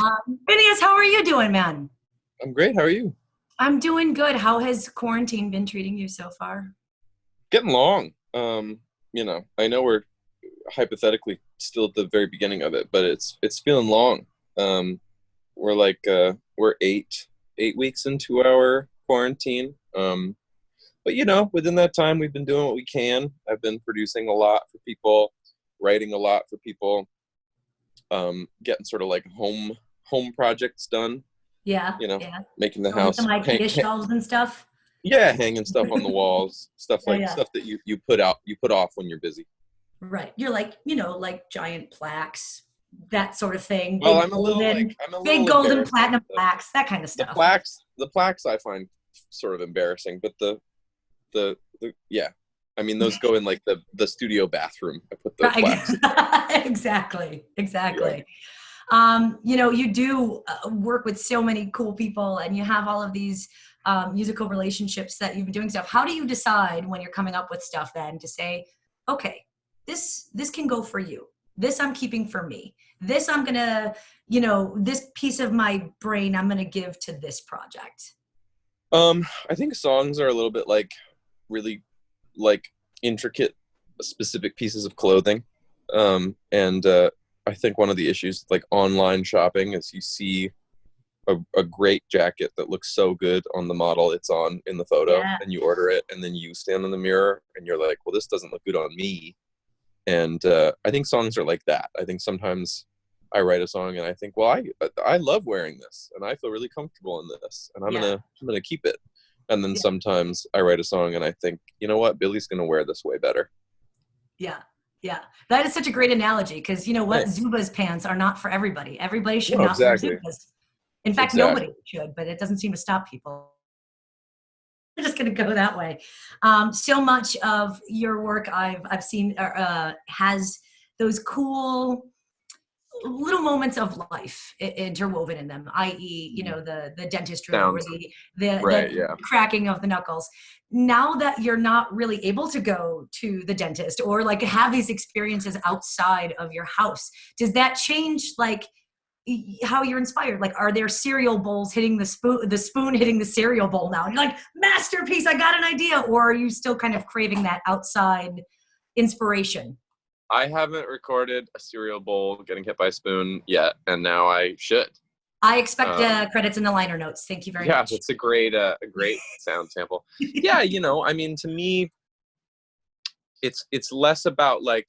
Finneas, how are you doing, man? I'm great. How are you? I'm doing good. How has quarantine been treating you so far? Getting along. I know we're hypothetically still at the very beginning of it, but it's feeling long. Um, we're 8 weeks into our quarantine. But within that time, we've been doing what we can. I've been producing a lot for people, writing a lot for people, getting sort of like home projects done. Yeah, yeah. Making the Building some house IKEA shelves and stuff. yeah, hanging stuff on the walls, Yeah, yeah. stuff that you put off when you're busy. Right. You're like, like giant plaques, that sort of thing. Well, I'm a Big little golden embarrassed. platinum plaques, that kind of The stuff. plaques I find sort of embarrassing, but the yeah, I mean those go in like the studio bathroom. I put the Right. plaques. Exactly. Yeah. Exactly. You do work with so many cool people and you have all of these musical relationships that you've been doing stuff. How do you decide when you're coming up with stuff then to say, okay, this can go for you. This I'm keeping for me. This I'm going to, this piece of my brain I'm going to give to this project. I think songs are a little bit like really like intricate, specific pieces of clothing. And I think one of the issues like online shopping is you see a great jacket that looks so good on the model it's on in the photo, Yeah. and you order it, and then you stand in the mirror and you're like, well, this doesn't look good on me. And I think songs are like that. I think sometimes I write a song and I think, well, I love wearing this and I feel really comfortable in this, and I'm gonna keep it. And then Yeah. sometimes I write a song and I think, you know what, Billy's gonna wear this way better. Yeah. Yeah. That is such a great analogy because you know what? Thanks. Zuba's pants are not for everybody. Everybody should No, not wear exactly. Zubas. In fact, nobody Exactly. should, but it doesn't seem to stop people. We're just going to go that way. So much of your work I've seen has those cool little moments of life interwoven in them, i.e., the dentist room or Sounds the right. Yeah. cracking of the knuckles. Now that you're not really able to go to the dentist or like have these experiences outside of your house, does that change like how you're inspired? Like, are there cereal bowls hitting the spoon hitting the cereal bowl now? And you're like, masterpiece, I got an idea. Or are you still kind of craving that outside inspiration? I haven't recorded a cereal bowl getting hit by a spoon yet, and now I should. I expect Um, credits in the liner notes. Thank you very yeah, much. that's a great sound sample. Yeah, I mean, to me, it's less about like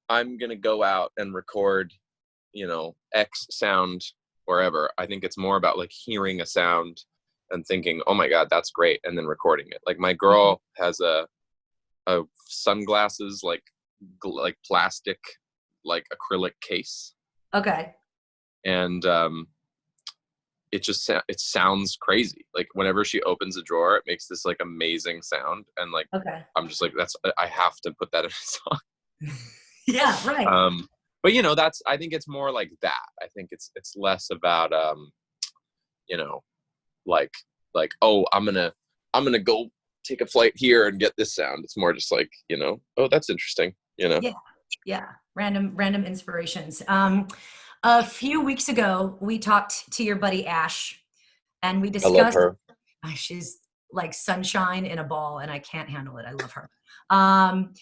I'm gonna go out and record, X sound wherever. I think it's more about like hearing a sound and thinking, oh my God, that's great, and then recording it. Like my girl has a sunglasses like plastic like acrylic case, Okay. and it sounds crazy. Like whenever she opens a drawer, it makes this like amazing sound, and like Okay. I'm just like, that's, I have to put that in a song. Yeah, right. But that's, I think it's more like that. I think it's less about you know like oh, I'm gonna go take a flight here and get this sound. It's more just like, oh, that's interesting. Yeah. Yeah. Random inspirations. A few weeks ago, we talked to your buddy Ash and we I love discussed, her. she's like sunshine in a ball and I can't handle it. I love her. Um,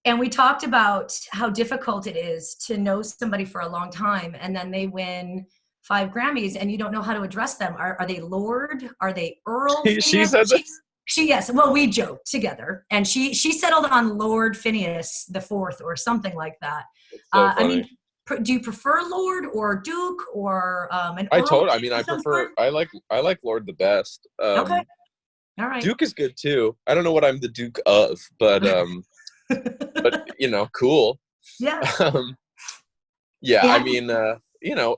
and we talked about how difficult it is to know somebody for a long time and then they win 5 Grammys and you don't know how to address them. Are they Lord? Are they Earl She Phineas? said this. Yes. Well, we joked together, and she settled on Lord Phineas the Fourth or something like that. It's so I mean, funny. do you prefer Lord or Duke or an I Earl told. I mean, of I some prefer. sort? I like Lord the best. Okay. All right. Duke is good too. I don't know what I'm the Duke of, but cool. Yeah. Um, yeah, I Yeah. mean,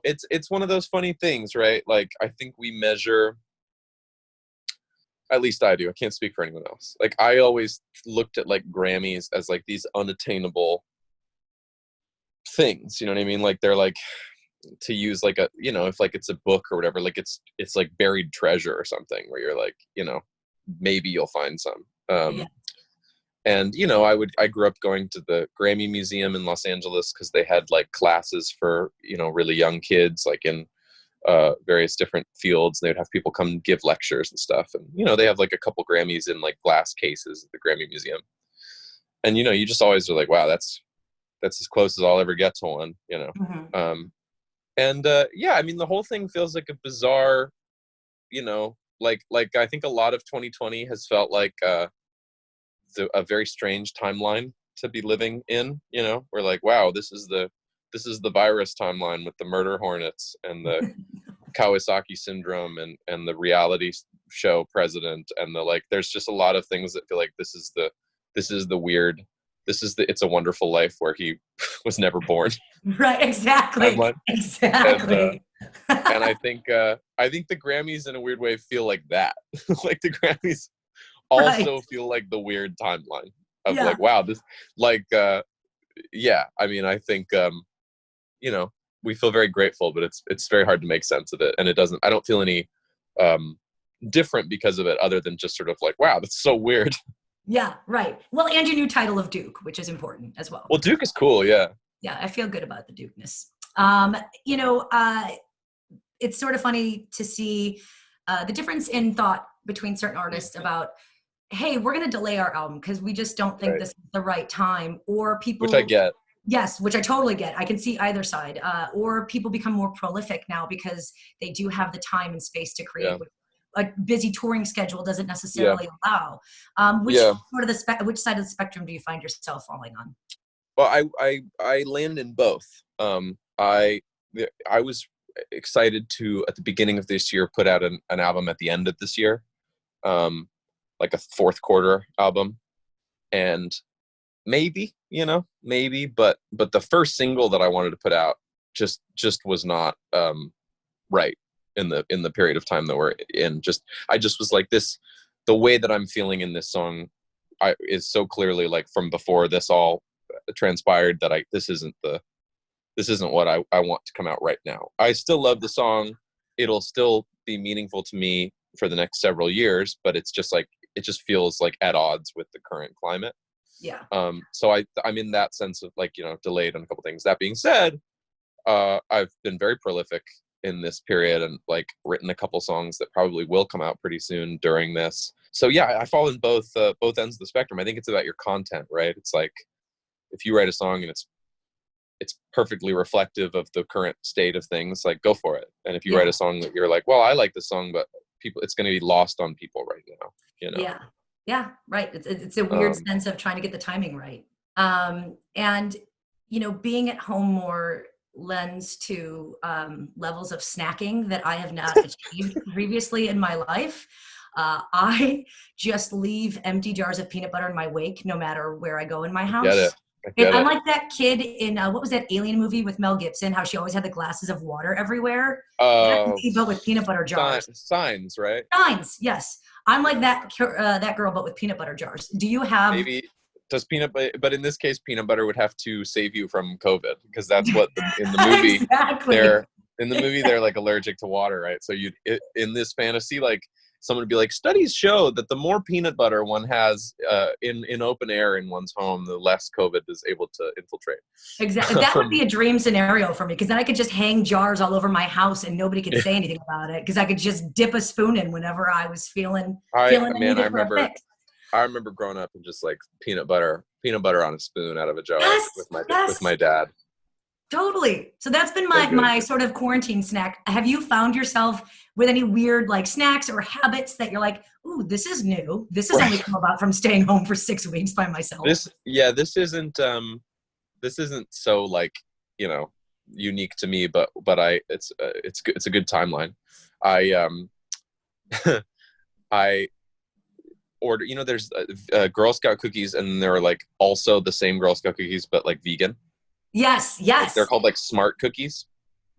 it's one of those funny things, right? Like, I think we measure. At least I do. I can't speak for anyone else. Like, I always looked at like Grammys as like these unattainable things. You know what I mean? Like, they're like, to use like a, if like it's a book or whatever, like it's like buried treasure or something where you're like, maybe you'll find some. Yeah. And I grew up going to the Grammy Museum in Los Angeles because they had like classes for really young kids, like in various different fields. They would have people come give lectures and stuff. And, you know, they have like a couple Grammys in like glass cases at the Grammy Museum. And, you know, you just always are like, wow, that's as close as I'll ever get to one, you know? Mm-hmm. Yeah, I mean, the whole thing feels like a bizarre, you know, like I think a lot of 2020 has felt like a very strange timeline to be living in, you know? We're like, wow, this is the virus timeline with the murder hornets and the Kawasaki syndrome and the reality show president and the, like, there's just a lot of things that feel like this is the It's a Wonderful Life where he was never born. Right, exactly. Exactly. And I think the Grammys in a weird way feel like that. Like the Grammys also feel like the weird timeline of like, wow, this, like, yeah, I mean, I think, you know, we feel very grateful, but it's very hard to make sense of it. And I don't feel any different because of it, other than just sort of like, wow, that's so weird. Yeah, right. Well, and your new title of Duke, which is important as well. Well, Duke is cool, yeah. Yeah, I feel good about the Dukeness. You know, it's sort of funny to see the difference in thought between certain artists about, hey, we're going to delay our album because we just don't think this is the right time. Or people... Which I get. Yes, which I totally get. I can see either side. Or people become more prolific now because they do have the time and space to create. A busy touring schedule doesn't necessarily allow. Which sort of which side of the spectrum do you find yourself falling on? Well, I land in both. I was excited to, at the beginning of this year, put out an album at the end of this year, like a fourth quarter album, and maybe, but the first single that I wanted to put out just was not right in the period of time that we're in. I just was like, this, the way that I'm feeling in this song is so clearly like from before this all transpired that this isn't what I want to come out right now. I still love the song. It'll still be meaningful to me for the next several years, but it's just like, it just feels like at odds with the current climate. Yeah. So I'm in that sense of like, you know, delayed on a couple things. That being said, I've been very prolific in this period and like written a couple songs that probably will come out pretty soon during this. So yeah, I fall in both ends of the spectrum. I think it's about your content, right? It's like, if you write a song and it's perfectly reflective of the current state of things, like, go for it. And if you write a song that you're like, well, I like this song, but it's going to be lost on people right now, you know? Yeah, right. It's a weird sense of trying to get the timing right. And, you know, being at home more lends to levels of snacking that I have not achieved previously in my life. I just leave empty jars of peanut butter in my wake, no matter where I go in my house. I'm like that kid in, what was that Alien movie with Mel Gibson, how she always had the glasses of water everywhere? That's me, but with peanut butter jars. Signs, right? Signs, yes. I'm like that girl, but with peanut butter jars. Do you have... Maybe does but in this case, peanut butter would have to save you from COVID, because that's what in the movie they're like allergic to water, right? So in this fantasy, like, someone would be like, studies show that the more peanut butter one has in open air in one's home, the less COVID is able to infiltrate. Exactly. That would be a dream scenario for me, because then I could just hang jars all over my house and nobody could say anything about it, because I could just dip a spoon in whenever I was feeling I remember growing up and just like peanut butter on a spoon out of a jar with my dad. Totally. So that's been my sort of quarantine snack. Have you found yourself with any weird like snacks or habits that you're like, ooh, this is new. This has only come about from staying home for 6 weeks by myself. This isn't so like, you know, unique to me, but it's a good timeline. I order, you know, there's Girl Scout cookies, and they're like also the same Girl Scout cookies, but like vegan. Yes. Like, they're called like Smart cookies.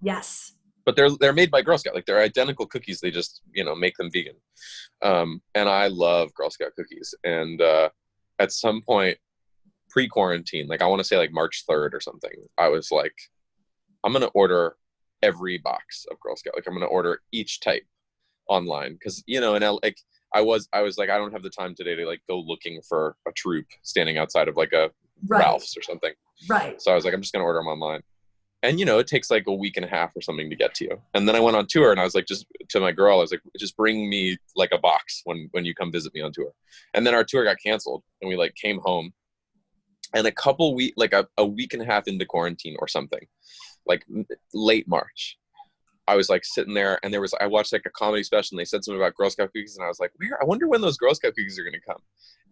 Yes. But they're made by Girl Scout. Like, they're identical cookies. They just, you know, make them vegan. And I love Girl Scout cookies. And at some point pre-quarantine, like I want to say like March 3rd or something, I was like, I'm going to order every box of Girl Scout. Like, I'm going to order each type online. Because, you know, like I was like, I don't have the time today to like go looking for a troop standing outside of like a Ralph's or something. Right. So I was like, I'm just going to order them online. And, you know, it takes like a week and a half or something to get to you. And then I went on tour and I was like, just to my girl, I was like, just bring me like a box when you come visit me on tour. And then our tour got canceled and we like came home, and a week and a half into quarantine or something, like late March, I was like sitting there and I watched like a comedy special and they said something about Girl Scout cookies. And I was like, I wonder when those Girl Scout cookies are going to come.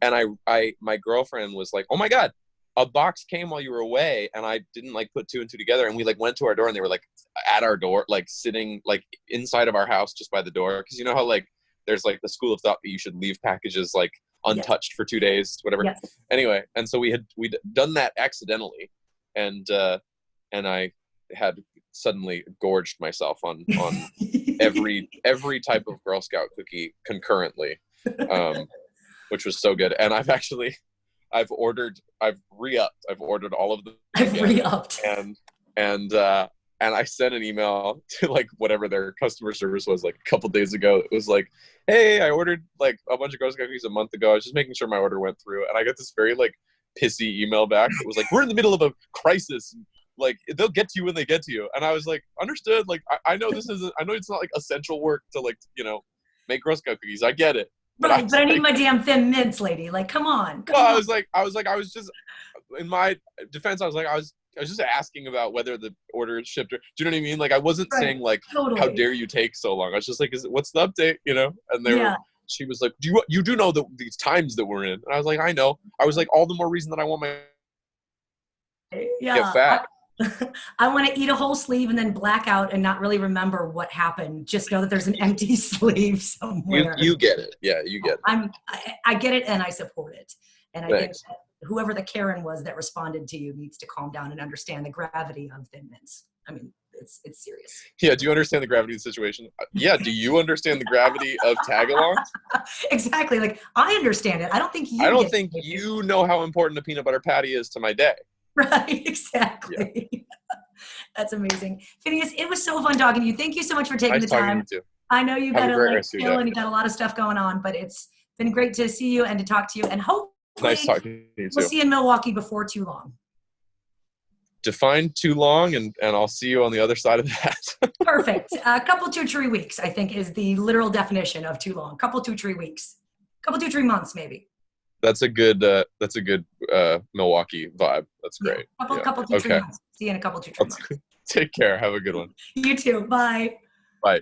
And my girlfriend was like, oh my God, a box came while you were away, and I didn't like put two and two together, and we like went to our door and they were like at our door, like sitting like inside of our house just by the door, because you know how like there's like the school of thought that you should leave packages like untouched for 2 days, whatever. Yes. Anyway, and so we'd done that accidentally, and I had suddenly gorged myself on every type of Girl Scout cookie concurrently, which was so good. And I've ordered all of them. I've re-upped. And I sent an email to like whatever their customer service was like a couple days ago. It was like, hey, I ordered like a bunch of Girl Scout cookies a month ago. I was just making sure my order went through. And I got this very like pissy email back. It was like, we're in the middle of a crisis. Like, they'll get to you when they get to you. And I was like, understood. Like, I know I know it's not like essential work to like, you know, make Girl Scout cookies. I get it. But I need my damn Thin Mints, lady. Like, come on. I was just, in my defense, I was just asking about whether the order is shipped. Do you know what I mean? Like, I wasn't saying like, totally. How dare you take so long? I was just like, what's the update? You know? And she was like, you do know these times that we're in? And I was like, I know. I was like, all the more reason that I want my get fat. I want to eat a whole sleeve and then black out and not really remember what happened. Just know that there's an empty sleeve somewhere. You get it. Yeah, you get it. I get it, and I support it. And I think that whoever the Karen was that responded to you needs to calm down and understand the gravity of Thin Mints. I mean, it's serious. Yeah, do you understand the gravity of the situation? Yeah, do you understand the gravity of tag-alongs? Exactly. Like, I understand it. I don't think you know how important a peanut butter patty is to my day. Right, exactly. Yeah. That's amazing. Finneas, it was so fun talking to you. Thank you so much for taking the time. To you too. I know you got to like chill and you got a lot of stuff going on, but it's been great to see you and to talk to you. And hopefully nice talking to you too. We'll see you in Milwaukee before too long. Define too long, and I'll see you on the other side of that. Perfect. A couple 2-3 weeks, I think, is the literal definition of too long. Couple 2-3 weeks. Couple 2-3 months, maybe. That's a good Milwaukee vibe. That's great. Couple 2-3 months. See you in a couple 2-3 months. Take care. Have a good one. You too. Bye. Bye.